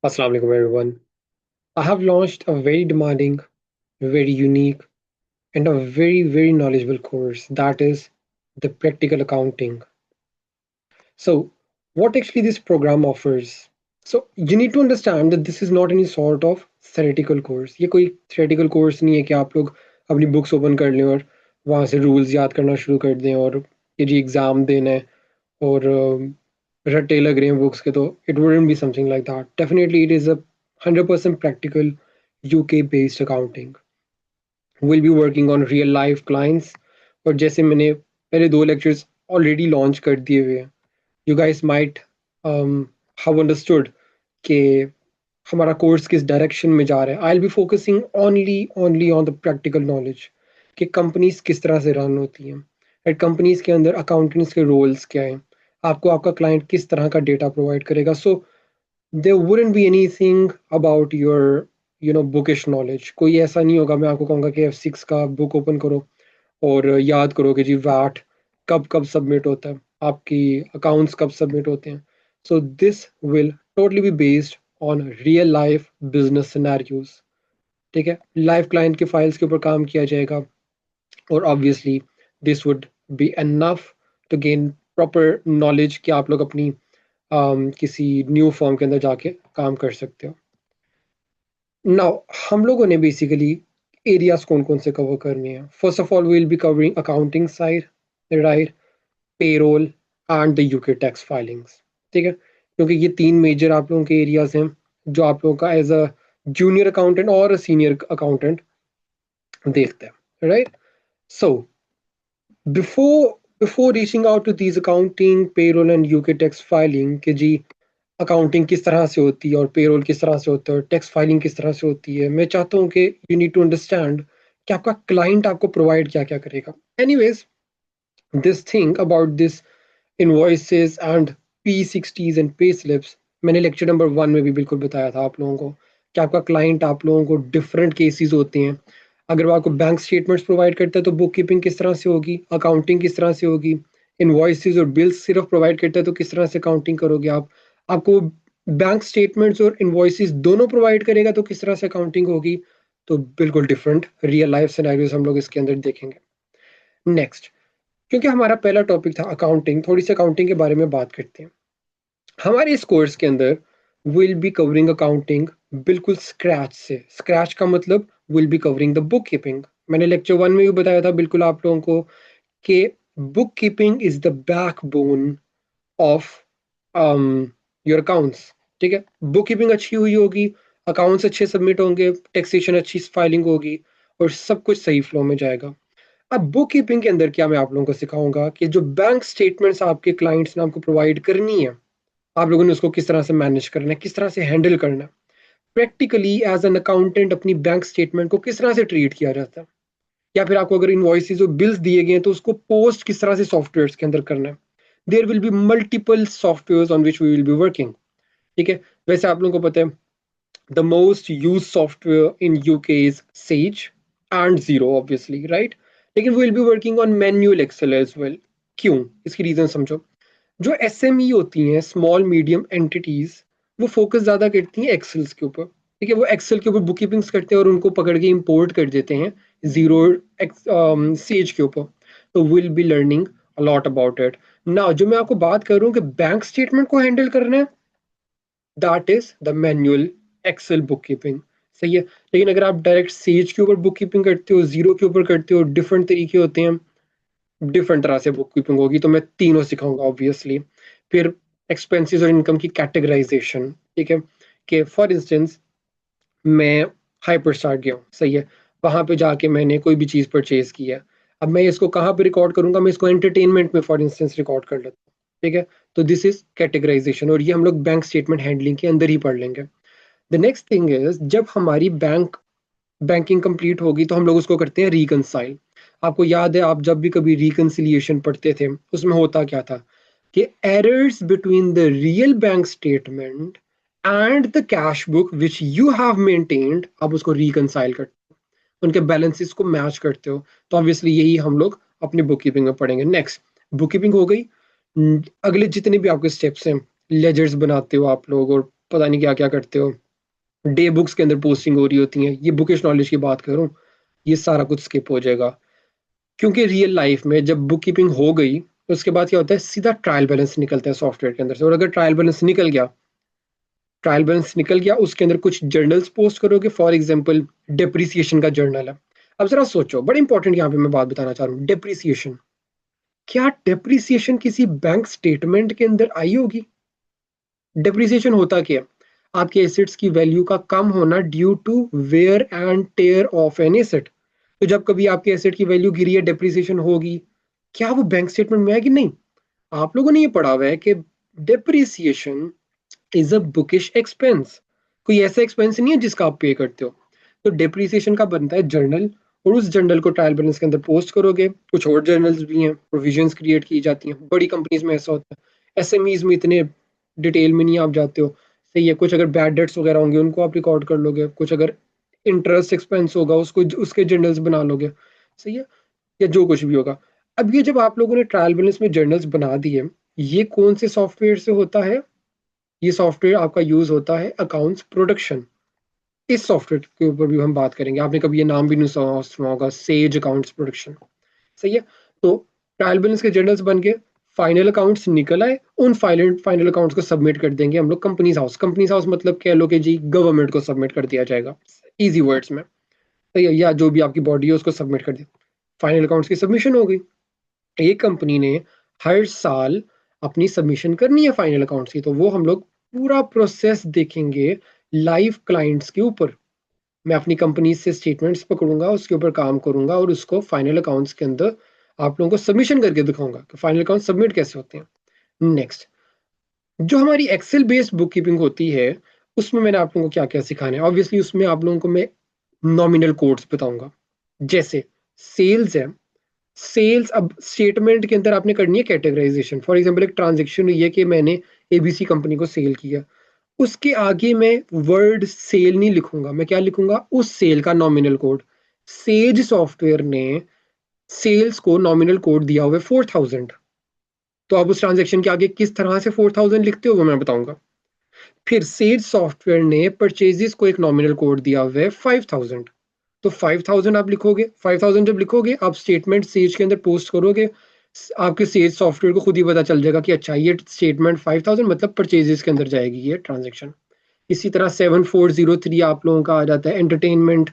Assalamu alaikum everyone. I have launched a very demanding, very unique, and a very knowledgeable course that is the practical accounting. So, what actually this program offers? So, you need to understand that this is not any sort of theoretical course. ये कोई theoretical course नहीं है कि आप लोग अपनी books open कर लें और वहाँ से rules याद करना शुरू कर दें और ये जी एग्जाम देना है और रट्टे लग रहे हैं बुक्स के तो it wouldn't be something like that. Definitely, it is a 100% practical UK based accounting. We'll be working on real life clients और जैसे मैंने पहले दो lectures already launch कर दिए हुए हैं. You guys might have understood कि हमारा कोर्स किस डायरेक्शन में जा रहा है. I'll be focusing only on the practical knowledge कि कंपनीज किस तरह से रन होती हैं एंड कंपनीज के अंदर अकाउंटेंट्स के रोल्स क्या हैं, आपको आपका क्लाइंट किस तरह का डेटा प्रोवाइड करेगा. So there wouldn't be anything about your bookish knowledge. कोई ऐसा नहीं होगा मैं आपको कहूँगा कि F6 का बुक ओपन करो और याद करो कि जी वैट कब कब सबमिट होता है, आपकी अकाउंट्स कब सबमिट होते हैं. So this will totally be based on real life business scenarios. ठीक है, लाइव क्लाइंट के फाइल्स के ऊपर काम किया जाएगा और obviously this would be enough to gain proper knowledge कि आप लोग अपनी किसी न्यू फॉर्म के अंदर जाके काम कर सकते हो. नाउ हम लोगों ने बेसिकली एरियाज कौन कौन से कवर करने हैं. First of all we will be covering accounting side, right, payroll and the UK tax filings. ठीक है, क्योंकि ये तीन मेजर आप लोगों के एरियाज हैं जो आप लोगों का एज अ जूनियर अकाउंटेंट और सीनियर अकाउंटेंट देखते हैं, right. So before reaching out to these accounting, payroll and UK tax filing कि जी अकाउंटिंग किस तरह से होती है और पेरोल किस तरह से होता है और टैक्स फाइलिंग किस तरह से होती है, मैं चाहता हूँ कि यू नीड टू अंडरस्टैंड कि आपका क्लाइंट आपको प्रोवाइड क्या क्या करेगा. Anyways, this thing about this invoices and P60s and pay slips मैंने लेक्चर नंबर 1 में भी बिल्कुल बताया था आप लोगों को कि आपका क्लाइंट आप लोगों को डिफरेंट केसेस होते हैं. अगर वो आपको बैंक स्टेटमेंट्स प्रोवाइड करता है तो बुक कीपिंग किस तरह से होगी, अकाउंटिंग किस तरह से होगी. इनवॉइसेस और बिल्स सिर्फ प्रोवाइड करता है तो किस तरह से अकाउंटिंग करोगे आप. आपको बैंक स्टेटमेंट्स और इनवॉइसेस दोनों प्रोवाइड करेगा तो किस तरह से अकाउंटिंग होगी. तो बिल्कुल डिफरेंट रियल लाइफ सिनेरियोज हम लोग इसके अंदर देखेंगे. नेक्स्ट, क्योंकि हमारा पहला टॉपिक था अकाउंटिंग, थोड़ी सी अकाउंटिंग के बारे में बात करते हैं. हमारे इस कोर्स के अंदर विल बी कवरिंग अकाउंटिंग बिल्कुल स्क्रैच से. स्क्रैच का मतलब will be covering the book keeping. मैंने लेक्चर 1 में भी बताया था बिल्कुल आप लोगों को कि book keeping is the backbone of your accounts. ठीक है, बुक कीपिंग अच्छी हुई होगी, अकाउंट्स अच्छे सबमिट होंगे, टैक्सेशन अच्छी फाइलिंग होगी और सब कुछ सही फ्लो में जाएगा. अब बुक कीपिंग के अंदर क्या मैं आप लोगों को सिखाऊंगा कि जो बैंक स्टेटमेंट्स आपके क्लाइंट्स ने आपको प्रोवाइड करनी है, आप लोगों ने उसको किस तरह से मैनेज करना है, किस तरह से हैंडल करना है. प्रैक्टिकली एज एन अकाउंटेंट अपनी बैंक स्टेटमेंट को किस तरह से ट्रीट किया जाता है, या फिर आपको अगर इनवॉइसेस और बिल्स दिए गए हैं तो उसको पोस्ट किस तरह से सॉफ्टवेयर के अंदर करना है. There will be multiple software on which we will be working. ठीक है, वैसे आप लोगों को पता है the most use software in UK is Sage and Xero obviously, right. लेकिन we will be working on manual Excel as well. क्यों, इसकी रीजन समझो. जो एसएमई होती हैं, स्मॉल मीडियम एंटिटीज, वो फोकस ज्यादा करती हैं एक्सेल्स के ऊपर. ठीक है, वो एक्सेल के ऊपर बुक कीपिंग्स करते हैं और उनको पकड़ के इंपोर्ट कर देते हैं जीरो सेज के ऊपर. तो will be learning a lot about it. Now जो मैं आपको बात कर रहा हूँ कि बैंक स्टेटमेंट को हैंडल करना है, that is the manual Excel book keeping. सही है, लेकिन अगर आप डायरेक्ट सेज के ऊपर बुक कीपिंग करते हो, जीरो के ऊपर करते हो, डिफरेंट तरीके होते हैं, डिफरेंट तरह से बुक कीपिंग होगी. तो मैं तीनों सिखाऊंगा ऑब्वियसली. फिर एक्सपेंसेस और इनकम की कैटेगराइजेशन. ठीक है, कि फॉर इंस्टेंस मैं हाइपर स्टार्ट गया हूँ, सही है, वहां पे जाके मैंने कोई भी चीज परचेज की है. अब मैं इसको कहाँ पे रिकॉर्ड करूंगा, मैं इसको एंटरटेनमेंट में फॉर इंस्टेंस रिकॉर्ड कर लेता हूँ. ठीक है, तो दिस इज कैटेगराइजेशन और ये हम लोग बैंक स्टेटमेंट हैंडलिंग के अंदर ही पढ़ लेंगे. द नेक्स्ट थिंग इज जब हमारी बैंकिंग कंप्लीट होगी तो हम लोग उसको करते हैं रिकनसाइल. आपको याद है आप जब भी कभी रिकनसिलिएशन पढ़ते थे उसमें होता क्या था कि errors between the real bank statement and the cash book which you have maintained, आप उसको रिकनसाइल करते हो, उनके बैलेंसेस को मैच करते हो. तो ऑब्वियसली यही हम लोग अपनी बुक कीपिंग में पढ़ेंगे. नेक्स्ट, बुक कीपिंग हो गई. अगले जितने भी आपके स्टेप्स हैं, लेजर्स बनाते हो आप लोग और पता नहीं क्या क्या करते हो, डे बुक्स के अंदर पोस्टिंग हो रही होती है, ये बुकिश नॉलेज की बात करूं, ये सारा कुछ स्किप हो जाएगा। क्योंकि रियल लाइफ में जब बुक कीपिंग हो गई तो उसके बाद क्या होता है, सीधा ट्रायल बैलेंस निकलता है सॉफ्टवेयर के अंदर से। और अगर ट्रायल बैलेंस निकल गया, उसके अंदर कुछ जर्नल्स पोस्ट करोगे, फॉर एग्जांपल डेप्रिसिएशन का जर्नल है। अब जरा सोचो, बड़ा इंपॉर्टेंट यहाँ पे मैं बात बताना चाह रहा हूँ, डेप्रिसिएशन। क्या डेप्रिसिएशन किसी बैंक स्टेटमेंट के अंदर आई होगी? डेप्रिसिएशन होता क्या है? आपके एसेट्स की वैल्यू का कम होना due to wear and tear of an asset. तो जब कभी आपके एसेट की वैल्यू गिरी है, डेप्रिसिएशन होगी। क्या वो बैंक स्टेटमेंट में आएगी? नहीं। आप लोगों ने ये पढ़ा हुआ है कि depreciation is a bookish expense. कोई ऐसा एक्सपेंस नहीं है जिसका आप पे करते हो। तो डेप्रिसिएशन का बनता है जर्नल, और उस जर्नल को ट्रायल बैलेंस के अंदर पोस्ट करोगे। कुछ और जर्नल्स भी हैं, प्रोविजंस क्रिएट की जाती हैं, बड़ी कंपनीज में ऐसा होता है, एसएमईज में इतने डिटेल में नहीं आप जाते हो। सही है, कुछ अगर बैड डेट्स वगैरह होंगे उनको आप रिकॉर्ड कर लोगे, कुछ अगर इंटरेस्ट एक्सपेंस होगा उसको उसके जर्नल्स बना लोगे। सही है, या जो कुछ भी होगा। अब ये जब आप लोगों ने ट्रायल बैलेंस में जर्नल्स बना दिए, ये कौन से सॉफ्टवेयर से होता है? ये सॉफ्टवेयर आपका यूज होता है अकाउंट्स प्रोडक्शन। इस सॉफ्टवेयर के ऊपर भी हम बात करेंगे। आपने कभी ये नाम भी नहीं सुना होगा, सेज अकाउंट्स प्रोडक्शन। सही है। तो ट्रायल बैलेंस के जर्नल्स बन के फाइनल अकाउंट्स निकल आए, उन फाइनल फाइनल अकाउंट्स को सबमिट कर देंगे हम लोग कंपनीज हाउस। कंपनीज हाउस मतलब कह लो कि जी गवर्नमेंट को सबमिट कर दिया जाएगा, इजी वर्ड्स में। सही है, या जो भी आपकी बॉडी है उसको सबमिट कर दिया। फाइनल अकाउंट्स की सबमिशन हो गई। एक कंपनी ने हर साल अपनी सबमिशन करनी है फाइनल अकाउंट्स की, तो वो हम लोग पूरा प्रोसेस देखेंगे लाइव क्लाइंट्स के ऊपर। मैं अपनी कंपनी से स्टेटमेंट्स पकड़ूंगा, उसके ऊपर काम करूंगा और उसको फाइनल अकाउंट्स के अंदर आप लोगों को सबमिशन करके दिखाऊंगा कि फाइनल अकाउंट सबमिट कैसे होते हैं। नेक्स्ट, जो हमारी एक्सेल बेस्ड बुक कीपिंग होती है, उसमें मैंने आप लोगों को क्या क्या सिखाना है। ऑब्वियसली उसमें आप लोगों को मैं नॉमिनल कोड्स बताऊंगा। जैसे सेल्स है, सेल्स अब स्टेटमेंट के अंदर आपने करनी है कैटेगराइजेशन। फॉर एग्जांपल एक ट्रांजेक्शन हुई है कि मैंने एबीसी कंपनी को सेल किया, उसके आगे मैं वर्ड सेल नहीं लिखूंगा, मैं क्या लिखूंगा, उस सेल का नॉमिनल कोड। सेज सॉफ्टवेयर ने सेल्स को नॉमिनल कोड दिया हुआ है 4000। तो आप उस ट्रांजेक्शन के आगे किस तरह से 4000 लिखते हो वो मैं बताऊंगा। फिर सेज सॉफ्टवेयर ने परचेजेस को एक नॉमिनल कोड दिया हुआ है 5000। तो 5000 आप लिखोगे, 5000 जब लिखोगे आप स्टेटमेंट सेज के अंदर पोस्ट करोगे, आपके सेज सॉफ्टवेयर को खुद ही पता चल जाएगा कि अच्छा ये स्टेटमेंट 5000 मतलब परचेजेस के अंदर जाएगी ये ट्रांजेक्शन। इसी तरह 7403 आप लोगों का आ जाता है एंटरटेनमेंट।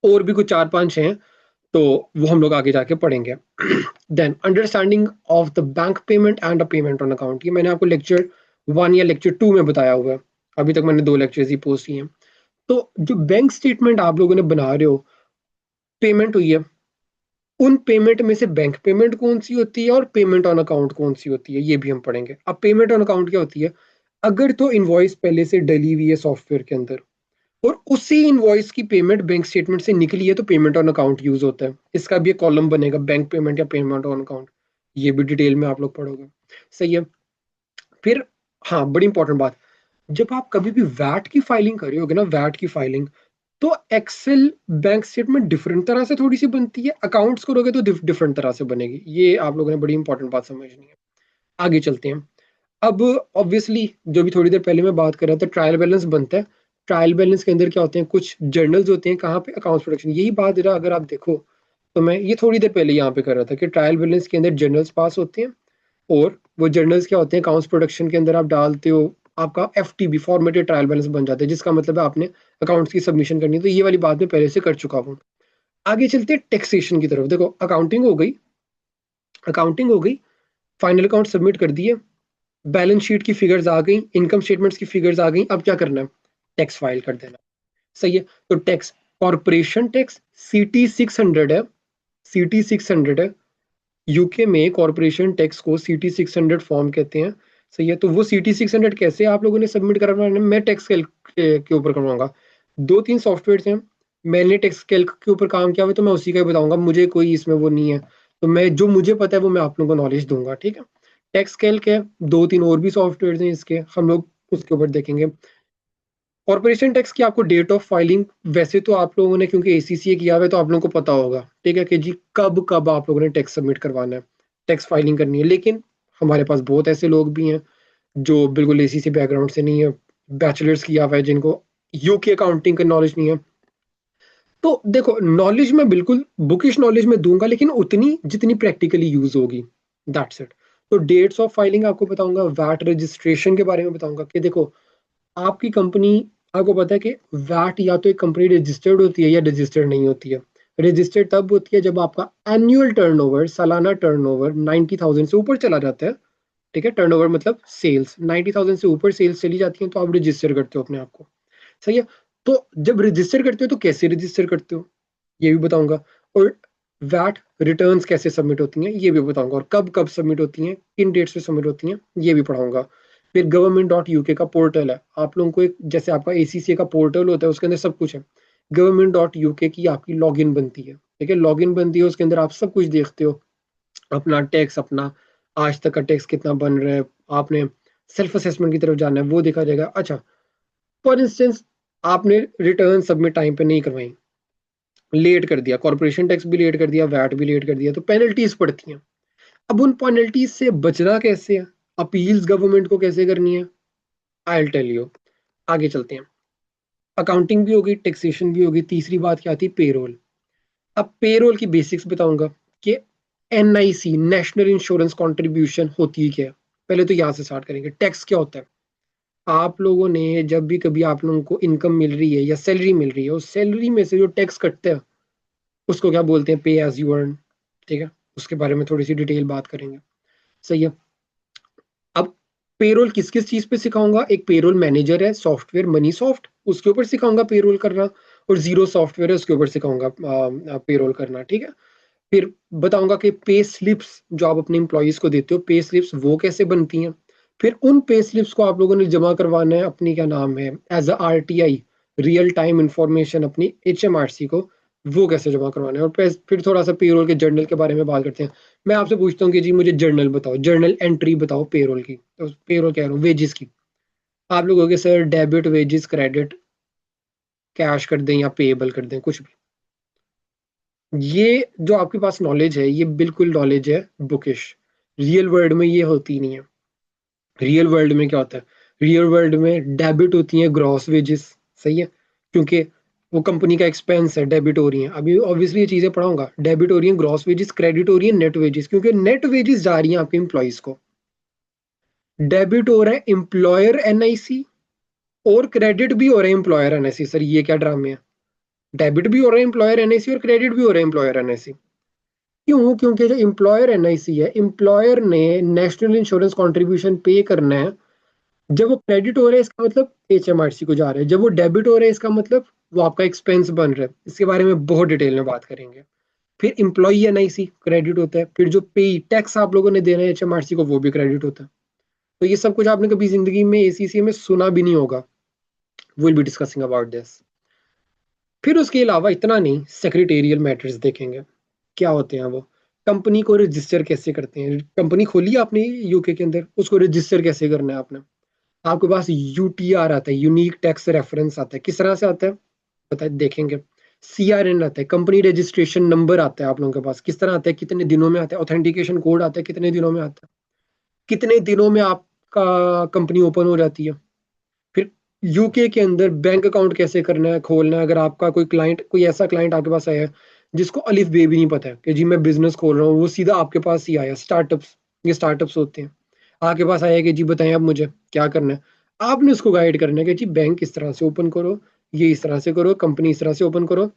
और भी कुछ चार पांच हैं, तो वो हम लोग आगे जाके पढ़ेंगे। Then understanding of the bank payment and a payment on account, ये मैंने आपको लेक्चर 1 या लेक्चर 2 में बताया हुआ है। अभी तक मैंने 2 लेक्चर्स ही पोस्ट किए हैं। तो जो बैंक स्टेटमेंट आप लोगों ने बना रहे हो, पेमेंट हुई है, उन पेमेंट में से बैंक पेमेंट कौन सी होती है और पेमेंट ऑन अकाउंट कौन सी होती है, ये भी हम पढ़ेंगे। अब पेमेंट ऑन अकाउंट क्या होती है? अगर तो इनवॉइस पहले से डली हुई है सॉफ्टवेयर के अंदर और उसी इनवॉइस की पेमेंट बैंक स्टेटमेंट से निकली है, तो पेमेंट ऑन अकाउंट यूज होता है। इसका भी एक कॉलम बनेगा, बैंक पेमेंट या पेमेंट ऑन अकाउंट। ये भी डिटेल में आप लोग पढ़ोगे। सही है। फिर हाँ, बड़ी इंपॉर्टेंट बात, जब आप कभी भी वैट की फाइलिंग कर रहे होगे ना, वैट की फाइलिंग, तो एक्सेल बैंक स्टेटमेंट डिफरेंट तरह से थोड़ी सी बनती है, अकाउंट्स करोगे तो डिफरेंट तरह से बनेगी। ये आप लोगों ने बड़ी इंपॉर्टेंट बात समझनी है। आगे चलते हैं। अब ऑब्वियसली जो भी थोड़ी देर पहले मैं बात कर रहा था, ट्रायल बैलेंस बनता है। ट्रायल बैलेंस के अंदर क्या होते हैं, कुछ जर्नल्स होते हैं, कहाँ पे, अकाउंट्स प्रोडक्शन। यही बात जरा अगर आप देखो, तो मैं ये थोड़ी देर पहले यहाँ पे कर रहा था कि ट्रायल बैलेंस के अंदर जर्नल्स पास होते हैं, और वो जर्नल्स क्या होते हैं, अकाउंट्स प्रोडक्शन के अंदर आप डालते हो, आपका एफटीबी फॉर्मेटेड ट्रायल बैलेंस बन जाता है, जिसका मतलब है आपने अकाउंट्स की सबमिशन करनी है। तो ये वाली बात मैं पहले से कर चुका हूँ। आगे चलते हैं टैक्सेशन की तरफ। देखो, अकाउंटिंग हो गई, अकाउंटिंग हो गई, फाइनल अकाउंट सबमिट कर दिए, बैलेंस शीट की फिगर्स आ गई, इनकम स्टेटमेंट्स की फिगर्स आ गई। अब क्या करना है? टैक्स फाइल कर देना। सही है। तो टैक्स, कॉर्पोरेशन टैक्स सीटी 600 है, सीटी 600 है। यूके में कॉर्पोरेशन टैक्स को सीटी 600 फॉर्म कहते हैं। सही है। तो वो सीटी 600 कैसे आप लोगों ने सबमिट करवाना है? मैं टैक्स कैल्क के ऊपर करवाऊंगा। 2-3 सॉफ्टवेयर हैं, मैंने टैक्स कैल्क के ऊपर काम किया हुआ है, तो मैं उसी का ही बताऊंगा, मुझे कोई इसमें वो नहीं है। तो मैं जो मुझे पता है वो मैं आप लोगों को नॉलेज दूंगा, ठीक है। टैक्स कैल्क है, 2-3 और भी सॉफ्टवेयर हैं इसके, हम लोग उसके ऊपर देखेंगे। कॉर्पोरेशन टैक्स की आपको डेट ऑफ फाइलिंग, वैसे तो आप लोगों ने क्योंकि एसीसीए किया हुआ है तो आप लोगों को पता होगा, ठीक है, कि जी कब कब आप लोगों ने टैक्स सबमिट करवाना है, टैक्स फाइलिंग करनी है। लेकिन हमारे पास बहुत ऐसे लोग भी हैं जो बिल्कुल एसीसी बैकग्राउंड से नहीं है, बैचलर्स किया हुआ है, जिनको यूके अकाउंटिंग का नॉलेज नहीं है। तो देखो, नॉलेज मैं बिल्कुल बुकिश नॉलेज में दूंगा, लेकिन उतनी जितनी प्रैक्टिकली यूज होगी, दैट्स इट। तो डेट्स ऑफ फाइलिंग आपको बताऊंगा, वैट रजिस्ट्रेशन के बारे में बताऊंगा कि देखो, आपकी कंपनी, आपको पता है कि वैट या तो एक कंपनी रजिस्टर्ड होती है या रजिस्टर्ड नहीं होती है। रजिस्टर्ड तब होती है जब आपका एनुअल टर्नओवर, सालाना टर्नओवर 90,000 से ऊपर चला जाता है। ठीक है, टर्नओवर मतलब सेल्स, 90,000 से ऊपर सेल्स चली जाती है तो आप रजिस्टर करते हो अपने आप को। सही है। तो जब रजिस्टर करते हो तो कैसे रजिस्टर करते हो ये भी बताऊंगा, और वैट रिटर्न्स कैसे सबमिट होती हैं ये भी बताऊंगा, और कब कब सबमिट होती हैं, किन डेट्स पे सबमिट होती हैं ये भी पढ़ाऊंगा। फिर गवर्नमेंट.uk का पोर्टल है, आप लोगों को एक, जैसे आपका ACCA का पोर्टल होता है उसके अंदर सब कुछ है, गवर्नमेंट.uk की आपकी लॉगिन बनती है। ठीक है, लॉगिन बनती है, उसके अंदर आप सब कुछ देखते हो, अपना टैक्स, अपना आज तक का टैक्स कितना बन रहा है, आपने सेल्फ असेसमेंट की तरफ जाना है वो देखा जाएगा। अच्छा, फॉर इंस्टेंस आपने रिटर्न सबमिट टाइम पे नहीं करवाई, लेट कर दिया, कॉर्पोरेशन टैक्स भी लेट कर दिया, वैट भी लेट कर दिया, तो पेनल्टीज पड़ती हैं। अब उन पेनल्टीज से बचना कैसे है, अपील्स गवर्नमेंट को कैसे करनी है, आई विल टेल यू। आगे चलते हैं, अकाउंटिंग भी होगी, टैक्सेशन भी होगी, तीसरी बात क्या आती है, पेरोल। अब पेरोल की बेसिक्स बताऊंगा कि NIC, नेशनल इंश्योरेंस कॉन्ट्रीब्यूशन होती है क्या है। पहले तो यहाँ से स्टार्ट करेंगे, टैक्स क्या होता है। आप लोगों ने जब भी कभी आप लोगों को इनकम मिल रही है या सैलरी मिल रही है, उस सैलरी में से जो टैक्स कटते हैं उसको क्या बोलते हैं, पे एज यू अर्न। ठीक है, उसके बारे में थोड़ी सी डिटेल बात करेंगे। सही है। अब पेरोल किस किस चीज पे सिखाऊंगा, एक पेरोल मैनेजर है सॉफ्टवेयर मनी सॉफ्ट, उसके ऊपर सिखाऊंगा पेरोल करना, और जीरो सॉफ्टवेयर है उसके ऊपर सिखाऊंगा पेरोल करना। ठीक है, फिर बताऊंगा कि पे स्लिप्स जो आप अपने एम्प्लॉयज को देते हो, पे स्लिप्स वो कैसे बनती हैं। फिर उन पे स्लिप्स को आप लोगों ने जमा करवाना है अपनी, क्या नाम है, as a RTI, real time information, अपनी HMRC को, वो कैसे जमा करवाना है। और फिर थोड़ा सा पेरोल के जर्नल के बारे में बात करते हैं। मैं आपसे पूछता हूँ कि जी मुझे जर्नल बताओ, जर्नल एंट्री बताओ पेरोल की, तो पेरोल कह रहा हूँ वेजेस की। आप लोग कहोगे sir debit, wages, credit, cash कर दें या पेएबल कर दें, कुछ भी। ये जो आपके पास नॉलेज है ये बिल्कुल नॉलेज है बुकिश, रियल वर्ल्ड में ये होती नहीं है। रियल वर्ल्ड में क्या होता है, रियल वर्ल्ड में डेबिट होती है ग्रॉस वेजेस। सही है, क्योंकि वो कंपनी का एक्सपेंस है, डेबिट हो रही है। अभी ऑब्वियसली ये चीजें पढ़ाऊंगा, डेबिट हो रही है ग्रॉस वेजेस, क्रेडिट हो रही है नेट वेजेस, क्योंकि नेट वेजेस जा रही है आपके एम्प्लॉइज को। डेबिट हो रहा है एम्प्लॉयर NIC, और क्रेडिट भी हो रहा है एम्प्लॉयर NIC। सर ये क्या ड्रामे है, डेबिट भी हो रहा है एम्प्लॉयर NIC और क्रेडिट भी हो रहा है एम्प्लॉयर NIC। क्यों, क्योंकि जो एम्प्लॉयर NIC है, एम्प्लॉयर ने नेशनल इंश्योरेंस कंट्रीब्यूशन पे करना है। जब वो क्रेडिट हो रहा है इसका मतलब HMRC को जा रहा है, जब वो डेबिट हो रहा है इसका मतलब वो आपका एक्सपेंस बन रहा है। इसके बारे में बहुत डिटेल में बात करेंगे। फिर एम्प्लॉई NIC क्रेडिट होता है, फिर जो पे टैक्स आप लोगों ने देना है HMRC को वो भी क्रेडिट होता है। तो ये सब कुछ आपने कभी जिंदगी में ACCA में सुना भी नहीं होगा, will be discussing about this. फिर उसके अलावा इतना नहीं, सेक्रेटेरियल मैटर्स देखेंगे, क्या होते हैं वो, कंपनी को रजिस्टर कैसे करते हैं। कंपनी खोली है आपने यूके के अंदर, उसको रजिस्टर कैसे करना है आपने। आपके पास UTR आता है, यूनिक टैक्स रेफरेंस आता है, किस तरह से आता है बताए देखेंगे। CRN आता है, कंपनी रजिस्ट्रेशन नंबर आता है आप लोगों के पास, किस तरह आता है, कितने दिनों में आता है। ऑथेंटिकेशन कोड आता है, कितने दिनों में आता है, कितने दिनों में आपका कंपनी ओपन हो जाती है। फिर यूके के अंदर बैंक अकाउंट कैसे करना है, खोलना है। अगर आपका कोई क्लाइंट, कोई ऐसा क्लाइंट आपके पास आया है जिसको अलिफ बे भी नहीं पता है कि जी मैं बिजनेस खोल रहा हूँ, वो सीधा आपके पास ही आया, स्टार्टअप्स, ये स्टार्टअप्स होते हैं, आपके पास आया कि जी बताएं अब मुझे क्या करना है। आपने उसको गाइड करना है कि जी बैंक इस तरह से ओपन करो, ये इस तरह से करो, कंपनी इस तरह से ओपन करो।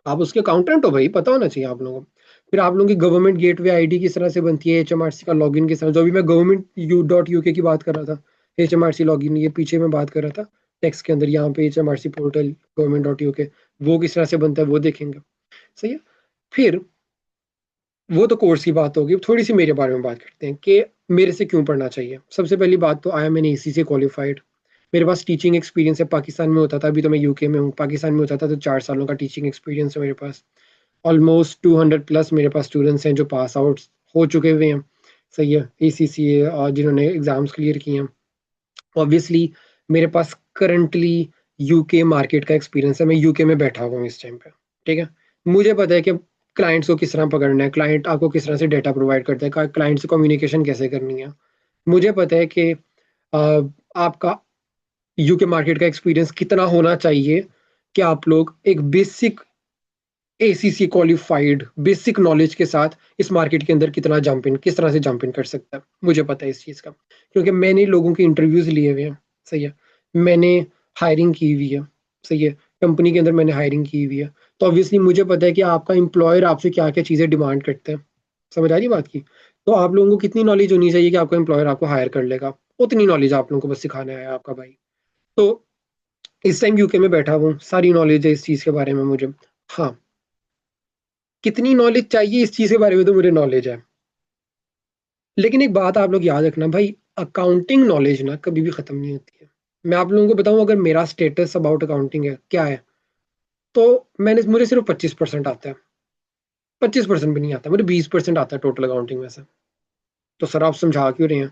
आप उसके अकाउंटेंट हो भाई, पता होना चाहिए आप लोगों को। फिर आप लोगों की गवर्नमेंट गेटवे आईडी किस तरह से बनती है, HMRC का लॉगिन किस तरह, जो भी मैं government.uk की बात कर रहा था, HMRC लॉगिन ये पीछे मैं बात कर रहा था टेक्स्ट के अंदर, यहाँ पे HMRC पोर्टल government.uk, वो किस तरह से बनता है वो देखेंगे। सही है। फिर वो तो कोर्स की बात होगी, थोड़ी सी मेरे बारे में बात करते हैं कि मेरे से क्यों पढ़ना चाहिए। सबसे पहली बात तो I am an ACCA qualified, मेरे पास टीचिंग एक्सपीरियंस है। पाकिस्तान में होता था, अभी तो मैं यूके में हूँ, पाकिस्तान में होता था तो 4 सालों का टीचिंग एक्सपीरियंस है मेरे पास। ऑलमोस्ट 200 प्लस मेरे पास स्टूडेंट्स हैं जो पास आउट हो चुके हुए हैं। सही है, ACCA और जिन्होंने एग्जाम्स क्लियर किए हैं। ऑब्वियसली मेरे पास करंटली यूके मार्केट का एक्सपीरियंस है, मैं यूके में बैठा हुआ हूँ इस टाइम पे। ठीक है, मुझे पता है कि क्लाइंट्स को किस तरह पकड़ना है, क्लाइंट आपको किस तरह से डेटा प्रोवाइड करता है, क्लाइंट से कम्युनिकेशन कैसे करनी है। मुझे पता है कि आपका यूके मार्केट का एक्सपीरियंस कितना होना चाहिए कि आप लोग एक basic ACC qualified basic knowledge के साथ इस मार्केट के अंदर कितना जंप इन किस तरह से जंप इन कर सकता है, मुझे पता है इस चीज़ का, क्योंकि मैंने लोगों के इंटरव्यूज लिए हुए हैं। सही है, मैंने हायरिंग की हुई है। सही है, कंपनी के अंदर मैंने हायरिंग की हुई है, तो ऑब्वियसली मुझे पता है कि आपका एम्प्लॉयर आपसे क्या क्या चीज़ें डिमांड करते हैं। समझ आ रही बात की? तो आप लोगों को कितनी नॉलेज होनी चाहिए कि आपका एम्प्लॉयर आपको हायर कर लेगा, उतनी नॉलेज आप लोगों को बस सिखाना है आपका भाई। तो इस टाइम यूके में बैठा हूँ, सारी नॉलेज है इस चीज़ के बारे में मुझे। हाँ, कितनी नॉलेज चाहिए इस चीज के बारे में तो मुझे नॉलेज है, लेकिन एक बात आप लोग याद रखना भाई, अकाउंटिंग नॉलेज ना कभी भी खत्म नहीं होती है। मैं आप लोगों को बताऊं, अगर मेरा स्टेटस अबाउट अकाउंटिंग है क्या है, तो मुझे सिर्फ 25% आता है। 25% भी नहीं आता, मुझे 20% आता है टोटल अकाउंटिंग में से। तो सर आप समझा क्यों रहे हैं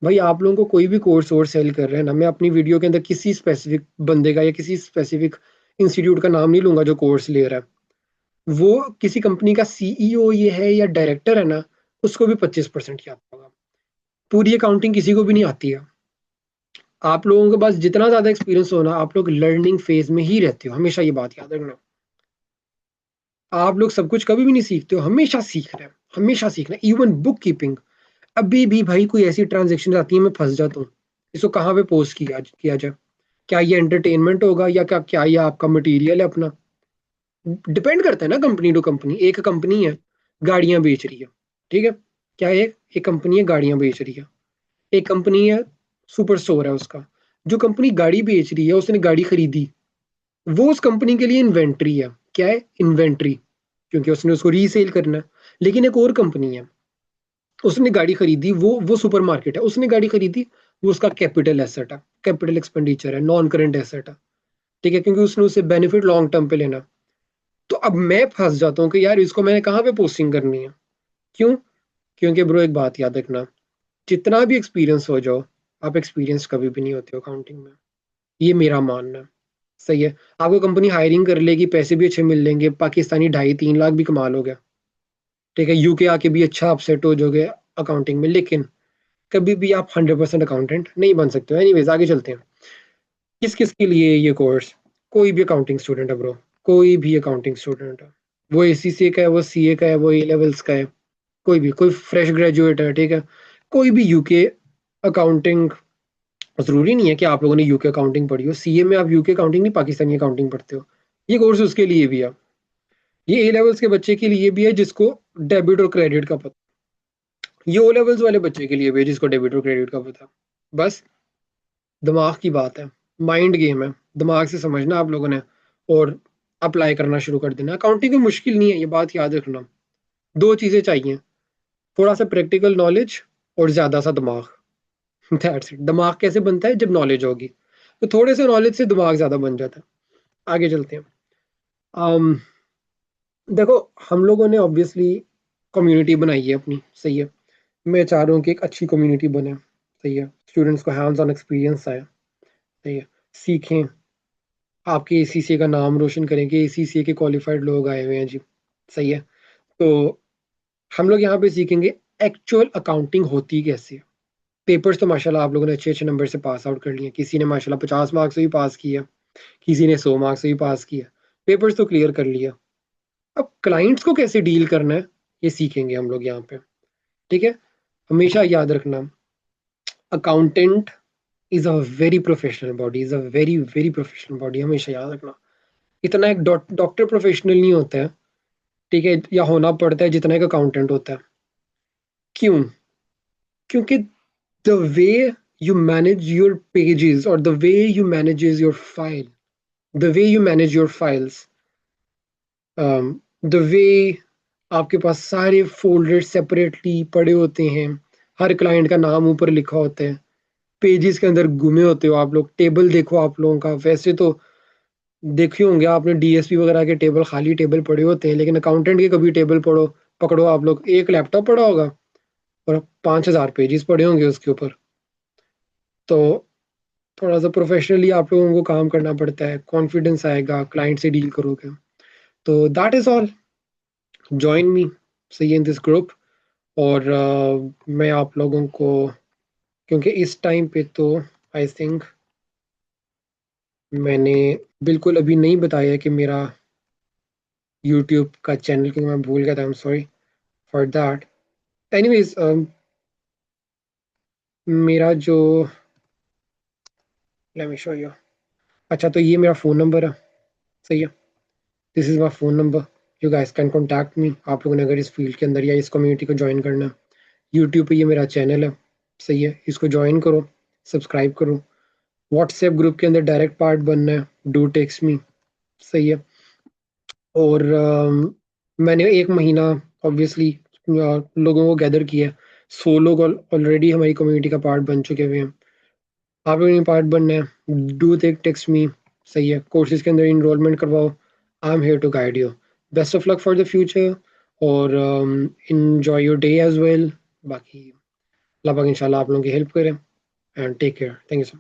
भाई? आप लोगों को कोई भी कोर्स और सेल कर रहे हैं ना, मैं अपनी वीडियो के अंदर किसी स्पेसिफिक बंदे का या किसी स्पेसिफिक इंस्टीट्यूट का नाम नहीं लूंगा जो कोर्स ले रहा है। वो किसी कंपनी का सीईओ ये है या डायरेक्टर है ना, उसको भी 25% ही आता होगा। पूरी अकाउंटिंग किसी को भी नहीं आती है। आप लोगों के पास जितना ज्यादा एक्सपीरियंस होना, आप लोग लर्निंग फेज में ही रहते हो, हमेशा ये बात याद रखना। आप लोग सब कुछ कभी भी नहीं सीखते हो, हमेशा सीख रहे हैं, हमेशा सीखना। इवन बुक कीपिंग, अभी भी भाई कोई ऐसी ट्रांजेक्शन आती है मैं फंस जाता हूँ, इसको कहाँ पे पोस्ट किया जाए, क्या ये एंटरटेनमेंट होगा या क्या क्या ये आपका मटेरियल है अपना? डिपेंड करता है ना कंपनी टू कंपनी। एक कंपनी है गाड़ियां बेच रही है, ठीक है, क्या है, एक कंपनी है गाड़ियां बेच रही है, एक कंपनी है सुपर स्टोर है उसका। जो कंपनी गाड़ी बेच रही है उसने गाड़ी खरीदी, वो उस कंपनी के लिए इन्वेंट्री है। क्या है? इन्वेंट्री, क्योंकि उसने उसको रीसेल करना है। लेकिन एक और कंपनी है, उसने गाड़ी खरीदी, वो सुपर मार्केट है, उसने गाड़ी खरीदी, वो उसका कैपिटल एसेट है, कैपिटल एक्सपेंडिचर है, नॉन करंट एसेट है। ठीक है, क्योंकि उसने उससे बेनिफिट लॉन्ग टर्म पे लेना। तो अब मैं फंस जाता हूँ कि यार इसको मैंने कहाँ पे पोस्टिंग करनी है। क्यों? क्योंकि ब्रो एक बात याद रखना, जितना भी एक्सपीरियंस हो जाओ, आप एक्सपीरियंस कभी भी नहीं होते हो अकाउंटिंग में। ये मेरा मानना है। सही है, आपको कंपनी हायरिंग कर लेगी, पैसे भी अच्छे मिल लेंगे, पाकिस्तानी 2.5-3 लाख भी कमा लोगे। ठीक है, यूके आके भी अच्छा आप सेट हो जाओगे अकाउंटिंग में, लेकिन कभी भी आप 100% अकाउंटेंट नहीं बन सकते हो। एनीवेज आगे चलते हैं। किस किस के लिए ये कोर्स? कोई भी अकाउंटिंग स्टूडेंट है ब्रो, कोई भी अकाउंटिंग स्टूडेंट है, वो एसीसीए का है, वो सीए का है, वो ए लेवल्स का है, कोई भी, कोई फ्रेश ग्रेजुएट है, ठीक है, कोई भी यूके अकाउंटिंग। जरूरी नहीं है कि आप लोगों ने यूके अकाउंटिंग पढ़ी हो, सीए में आप यूके अकाउंटिंग नहीं पाकिस्तानी अकाउंटिंग पढ़ते हो। ये कोर्स उसके लिए भी है, ये ए लेवल्स के बच्चे के लिए भी है जिसको डेबिट और क्रेडिट का पता, ये ओ लेवल्स वाले बच्चे के लिए भी है जिसको डेबिट और क्रेडिट का पता। बस दिमाग की बात है, माइंड गेम है, दिमाग से समझना आप लोगों ने और अप्लाई करना शुरू कर देना। अकाउंटिंग कोई मुश्किल नहीं है, ये बात याद रखना। दो चीजें चाहिए, थोड़ा सा प्रैक्टिकल नॉलेज और ज्यादा सा दिमाग। That's it. दिमाग कैसे बनता है? जब नॉलेज होगी, तो थोड़े से नॉलेज से दिमाग ज्यादा बन जाता है। आगे चलते हैं। um, देखो, हम लोगों ने ऑब्वियसली कम्युनिटी बनाई है अपनी। सही है, मैं चाह रहा हूँ कि एक अच्छी कम्युनिटी बने। सही है, स्टूडेंट्स को हैंड्स ऑन एक्सपीरियंस आए। सही है, सीखें, आपके एसीसीए का नाम रोशन करेंगे, एसीसीए के क्वालिफाइड लोग आए हुए हैं जी। सही है, तो हम लोग यहाँ पे सीखेंगे एक्चुअल अकाउंटिंग होती कैसे है। पेपर्स तो माशाल्लाह आप लोगों ने अच्छे अच्छे नंबर से पास आउट कर लिए, किसी ने माशाल्लाह 50 मार्क्स से भी पास किया, किसी ने 100 मार्क्स से भी पास किया, पेपर्स तो क्लियर कर लिया। अब क्लाइंट्स को कैसे डील करना है, ये सीखेंगे हम लोग यहाँ पे। ठीक है, हमेशा याद रखना, accountant is a very professional body, is a very very professional body, हमेशा याद रखना। इतना एक डॉक्टर प्रोफेशनल नहीं होता है, ठीक है, या होना पड़ता है जितना एक अकाउंटेंट होता है। क्यों? क्योंकि the way you manage your pages or the way you manages your file, the way you manage your files, the way आपके पास सारे फोल्डर सेपरेटली पड़े होते हैं, हर क्लाइंट का नाम ऊपर लिखा होता है, पेजेस के अंदर घूमे होते हो आप लोग, टेबल देखो आप लोगों का। वैसे तो देखे होंगे आपने डीएसपी वगैरह के टेबल, खाली टेबल पड़े होते हैं, लेकिन अकाउंटेंट के कभी टेबल पकड़ो आप लोग, एक लैपटॉप पड़ा होगा और 5,000 पेजेस पड़े होंगे उसके ऊपर। तो थोड़ा सा प्रोफेशनली आप लोगों को काम करना पड़ता है, कॉन्फिडेंस आएगा, क्लाइंट से डील करोगे। तो that is all, join me, see in this group. और मैं आप लोगों को, क्योंकि इस टाइम पे तो आई थिंक मैंने बिल्कुल अभी नहीं बताया कि मेरा यूट्यूब का चैनल, क्योंकि मैं भूल गया था। I am sorry for that. Anyways, मेरा जो, लेट मी शो यू। अच्छा, तो ये मेरा फ़ोन नंबर है, सही है। This is my phone number. You guys can contact me, आप लोगों ने अगर इस फील्ड के अंदर या इस कम्युनिटी को ज्वाइन करना है। यूट्यूब पे ये मेरा चैनल है, सही है, इसको ज्वाइन करो, सब्सक्राइब करो। व्हाट्सएप ग्रुप के अंदर डायरेक्ट पार्ट बनना है, डू टेक्स्ट मी, सही है। और मैंने 1 महीना ऑब्वियसली लोगों को गैदर किया है। 100 लोग ऑलरेडी हमारी कम्युनिटी का पार्ट बन चुके हुए हैं। आप लोगों ने पार्ट बनना है, डू टेक्स्ट मी, सही है। कोर्सेज के अंदर इनरोलमेंट करवाओ। I am here to guide you. Best of luck for the future, और enjoy your day as well. बाकी अल्लाह पाक इंशाल्लाह आप लोगों की हेल्प करें। And take care, thank you so much.